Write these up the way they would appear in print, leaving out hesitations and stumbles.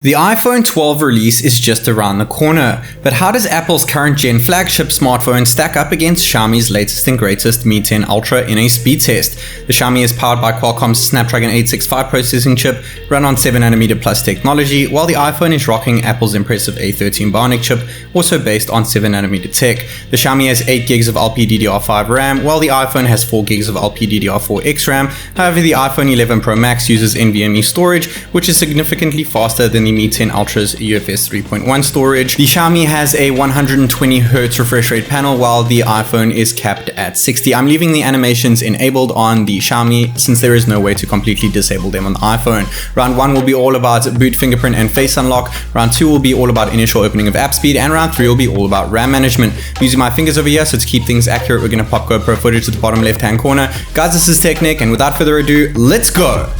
The iPhone 12 release is just around the corner, but how does Apple's current gen flagship smartphone stack up against Xiaomi's latest and greatest Mi 10 Ultra in a speed test? The Xiaomi is powered by Qualcomm's Snapdragon 865 processing chip, run on 7nm plus technology, while the iPhone is rocking Apple's impressive A13 Bionic chip, also based on 7nm tech. The Xiaomi has 8GB of LPDDR5 RAM, while the iPhone has 4GB of LPDDR4X RAM. However, the iPhone 11 Pro Max uses NVMe storage, which is significantly faster than the Mi 10 Ultra's UFS 3.1 storage. The Xiaomi has a 120Hz refresh rate panel, while the iPhone is capped at 60. I'm leaving the animations enabled on the Xiaomi since there is no way to completely disable them on the iPhone. Round 1 will be all about boot, fingerprint, and face unlock. Round 2 will be all about initial opening of app speed, and round 3 will be all about RAM management. I'm using my fingers over here, so to keep things accurate, we're going to pop GoPro footage to the bottom left hand corner. Guys, this is TechNick, and without further ado, let's go!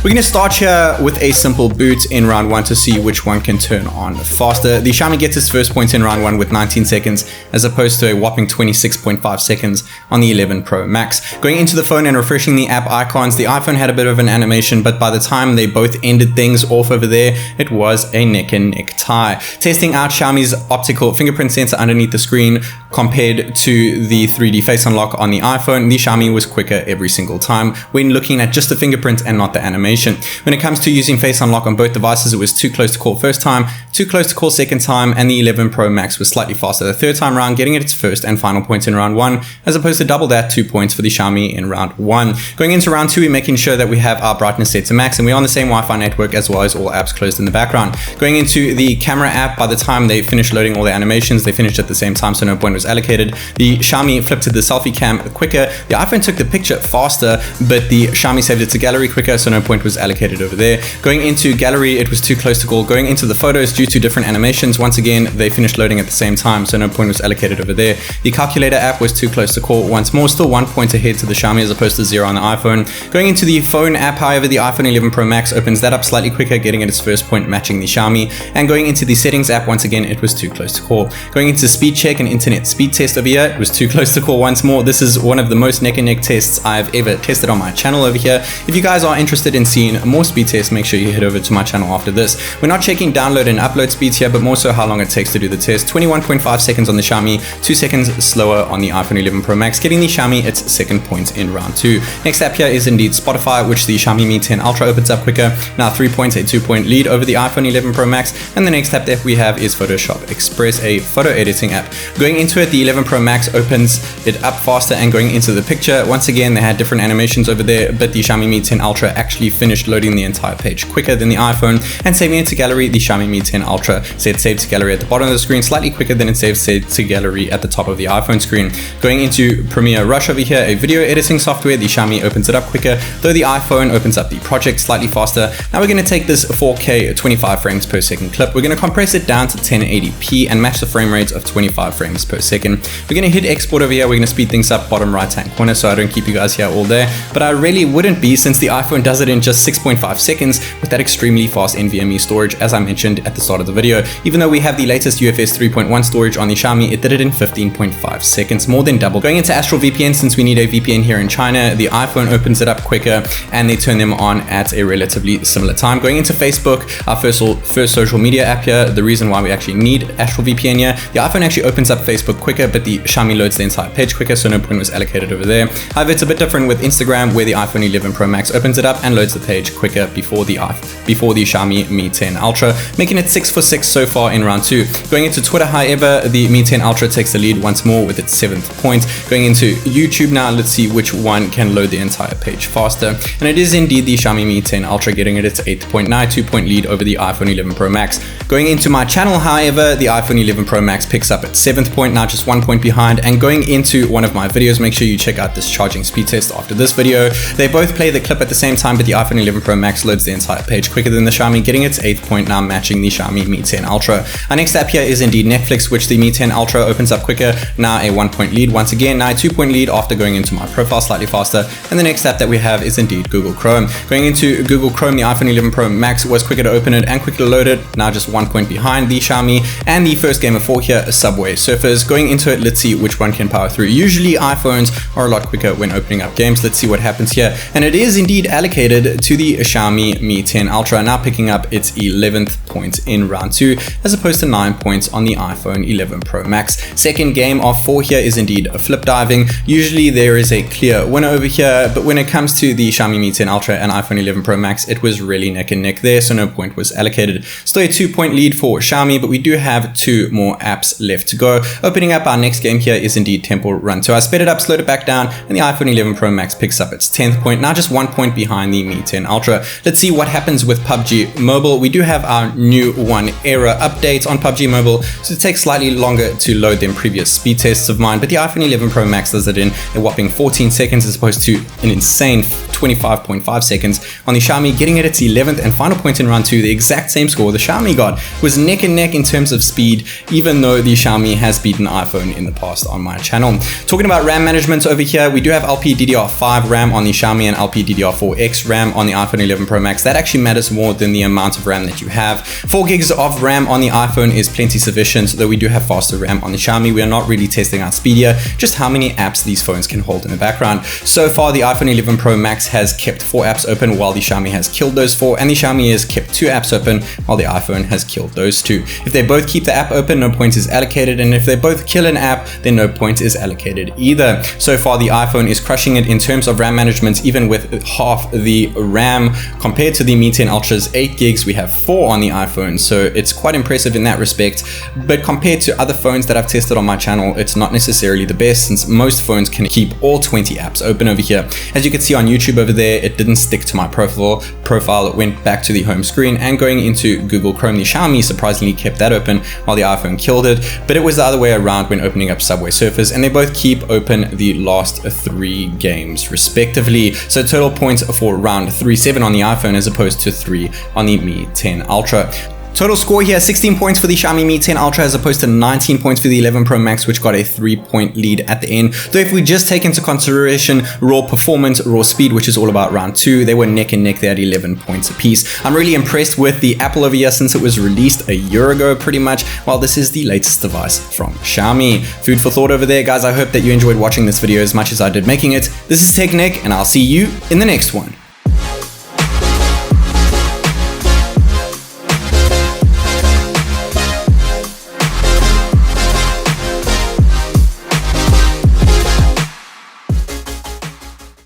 We're going to start here with a simple boot in round 1 to see which one can turn on faster. The Xiaomi gets its first points in round 1 with 19 seconds as opposed to a whopping 26.5 seconds on the 11 Pro Max. Going into the phone and refreshing the app icons, the iPhone had a bit of an animation, but by the time they both ended things off over there, it was a neck and neck tie. Testing out Xiaomi's optical fingerprint sensor underneath the screen compared to the 3D face unlock on the iPhone, the Xiaomi was quicker every single time when looking at just the fingerprint and not the animation. When it comes to using face unlock on both devices, it was too close to call first time, too close to call second time, and the 11 Pro Max was slightly faster the third time round, getting it its first and final points in round 1, as opposed to double that, 2 points for the Xiaomi in round 1. Going into round 2, we're making sure that we have our brightness set to max, and we're on the same Wi-Fi network as well as all apps closed in the background. Going into the camera app, by the time they finished loading all the animations, they finished at the same time, so no point was allocated. The Xiaomi flipped to the selfie cam quicker. The iPhone took the picture faster, but the Xiaomi saved it to gallery quicker, so no point was allocated over there. Going into gallery, it was too close to call. Going into the photos, due to different animations, once again, they finished loading at the same time, so no point was allocated over there. The calculator app was too close to call once more, still 1 point ahead to the Xiaomi as opposed to 0 on the iPhone. Going into the phone app, however, the iPhone 11 Pro Max opens that up slightly quicker, getting it its first point, matching the Xiaomi. And going into the settings app, once again, it was too close to call. Going into speed check and internet speed test over here, it was too close to call once more. This is one of the most neck and neck tests I've ever tested on my channel over here. If you guys are interested in seeing more speed tests, make sure you head over to my channel after this. We're not checking download and upload speeds here, but more so how long it takes to do the test. 21.5 seconds on the Xiaomi, 2 seconds slower on the iPhone 11 Pro Max, getting the Xiaomi its second point in round 2. Next app here is indeed Spotify, which the Xiaomi Mi 10 Ultra opens up quicker. Now 3 points, a 2-point lead over the iPhone 11 Pro Max. And the next app that we have is Photoshop Express, a photo editing app. Going into it, the 11 Pro Max opens it up faster, and going into the picture, once again, they had different animations over there, but the Xiaomi Mi 10 Ultra actually finished loading the entire page quicker than the iPhone, and saving it to gallery, the Xiaomi Mi 10 Ultra said save to gallery at the bottom of the screen, slightly quicker than it saves save to gallery at the top of the iPhone screen. Going into Premiere Rush over here, a video editing software, the Xiaomi opens it up quicker, though the iPhone opens up the project slightly faster. Now we're going to take this 4K 25 frames per second clip, we're going to compress it down to 1080p and match the frame rates of 25 frames per second. We're going to hit export over here, we're going to speed things up bottom right hand corner so I don't keep you guys here all day, but I really wouldn't be since the iPhone does it in just 6.5 seconds with that extremely fast NVMe storage, as I mentioned at the start of the video. Even though we have the latest UFS 3.1 storage on the Xiaomi, it did it in 15.5 seconds, more than double. Going into Astral VPN, since we need a VPN here in China, the iPhone opens it up quicker and they turn them on at a relatively similar time. Going into Facebook, our first social media app here, the reason why we actually need Astral VPN here, the iPhone actually opens up Facebook quicker, but the Xiaomi loads the entire page quicker, so no point was allocated over there. However, it's a bit different with Instagram, where the iPhone 11 Pro Max opens it up and loads the page quicker before the Xiaomi Mi 10 Ultra, making it 6 for 6 so far in round 2. Going into Twitter, however, the Mi 10 Ultra takes the lead once more with its 7th point. Going into YouTube now, let's see which one can load the entire page faster. And it is indeed the Xiaomi Mi 10 Ultra getting it its 8th point, now 2-point lead over the iPhone 11 Pro Max. Going into my channel, however, the iPhone 11 Pro Max picks up its 7th point, now just 1 point behind. And going into one of my videos, make sure you check out this charging speed test after this video. They both play the clip at the same time, but the iPhone 11 Pro Max loads the entire page quicker than the Xiaomi, getting its 8th point, now matching the Xiaomi Mi 10 Ultra. Our next app here is indeed Netflix, which the Mi 10 Ultra opens up quicker, now a 1-point lead once again, now a 2-point lead after going into my profile slightly faster. And the next app that we have is indeed Google Chrome. Going into Google Chrome, the iPhone 11 Pro Max was quicker to open it and quicker to load it, now just 1 point behind the Xiaomi. And the first game of 4 here, Subway Surfers. Going into it, let's see which one can power through. Usually iPhones are a lot quicker when opening up games. Let's see what happens here. And it is indeed allocated head to the Xiaomi Mi 10 Ultra, now picking up its 11th point in round 2, as opposed to 9 points on the iPhone 11 Pro Max. Second game of 4 here is indeed a flip diving. Usually there is a clear winner over here, but when it comes to the Xiaomi Mi 10 Ultra and iPhone 11 Pro Max, it was really neck and neck there, so no point was allocated. Still a 2-point lead for Xiaomi, but we do have 2 more apps left to go. Opening up our next game here is indeed Temple Run 2. I sped it up, slowed it back down, and the iPhone 11 Pro Max picks up its 10th point, now just 1 point behind the Mi 10 Ultra. Let's see what happens with PUBG Mobile. We do have our new 1 error update on PUBG Mobile, so it takes slightly longer to load than previous speed tests of mine, but the iPhone 11 Pro Max does it in a whopping 14 seconds as opposed to an insane 25.5 seconds on the Xiaomi, getting it its 11th and final point in round 2. The exact same score the Xiaomi got was neck and neck in terms of speed, even though the Xiaomi has beaten iPhone in the past on my channel. Talking about RAM management over here, we do have LPDDR5 RAM on the Xiaomi and LPDDR4X RAM on the iPhone 11 Pro Max. That actually matters more than the amount of RAM that you have. 4 gigs of RAM on the iPhone is plenty sufficient, though we do have faster RAM on the Xiaomi. We are not really testing out speed here, just how many apps these phones can hold in the background. So far, the iPhone 11 Pro Max has kept 4 apps open while the Xiaomi has killed those 4, and the Xiaomi has kept 2 apps open while the iPhone has killed those 2. If they both keep the app open, no point is allocated, and if they both kill an app, then no point is allocated either. So far, the iPhone is crushing it in terms of RAM management, even with half the RAM compared to the Mi 10 Ultra's 8 gigs. We have 4 on the iPhone, so it's quite impressive in that respect. But compared to other phones that I've tested on my channel, it's not necessarily the best, since most phones can keep all 20 apps open over here. As you can see on YouTube over there, it didn't stick to my profile. It went back to the home screen, and going into Google Chrome, the Xiaomi surprisingly kept that open while the iPhone killed it. But it was the other way around when opening up Subway Surfers, and they both keep open the last 3 games respectively. So total points for round 3, 7 on the iPhone as opposed to 3 on the Mi 10 Ultra. Total score here, 16 points for the Xiaomi Mi 10 Ultra as opposed to 19 points for the 11 Pro Max, which got a 3-point lead at the end. Though if we just take into consideration raw performance, raw speed, which is all about round 2, they were neck and neck. They had 11 points apiece. I'm really impressed with the Apple over here since it was released a year ago pretty much, while this is the latest device from Xiaomi. Food for thought over there, guys. I hope that you enjoyed watching this video as much as I did making it. This is TechNick, and I'll see you in the next one.